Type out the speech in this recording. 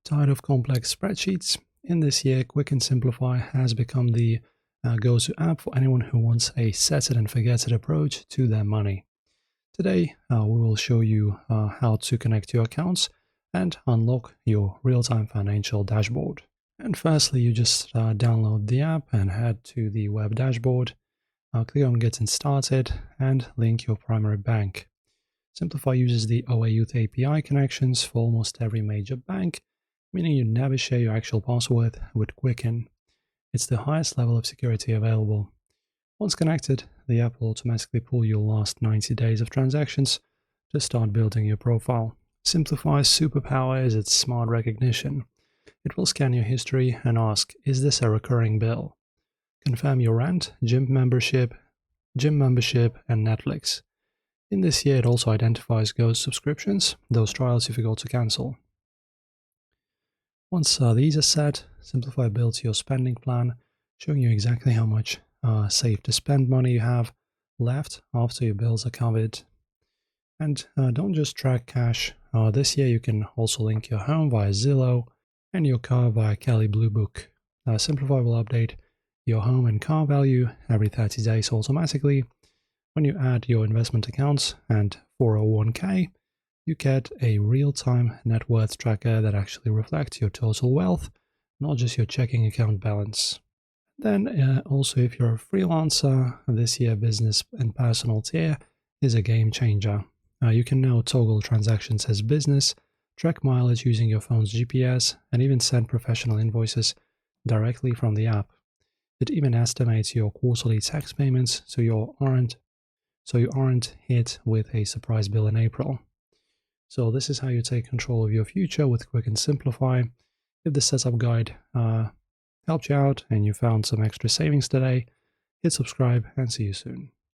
Tired of complex spreadsheets? In this year, Quicken Simplifi has become the go-to app for anyone who wants a set-it-and-forget-it approach to their money. Today, we will show you how to connect your accounts and unlock your real-time financial dashboard. And firstly, you just download the app and head to the web dashboard. Click on Getting Started and link your primary bank. Simplifi uses the OAuth API connections for almost every major bank, meaning you never share your actual password with Quicken. It's the highest level of security available. Once connected, the app will automatically pull your last 90 days of transactions to start building your profile. Simplifi's superpower is its smart recognition. It will scan your history and ask, is this a recurring bill? Confirm your rent, gym membership, and Netflix. In this year, it also identifies ghost subscriptions, those trials you forgot to cancel. Once these are set, Simplifi builds your spending plan, showing you exactly how much save to spend money you have left after your bills are covered. And don't just track cash. This year, you can also link your home via Zillow and your car via Kelly Blue Book. Simplifi will update your home and car value every 30 days automatically. When you add your investment accounts and 401k, you get a real-time net worth tracker that actually reflects your total wealth, not just your checking account balance. Then also, if you're a freelancer, this year business and personal tier is a game changer. You can now toggle transactions as business, track mileage using your phone's GPS, and even send professional invoices directly from the app. It even estimates your quarterly tax payments so you aren't hit with a surprise bill in April. So this is how you take control of your future with Quicken Simplifi. If the setup guide helped you out and you found some extra savings today, hit subscribe and see you soon.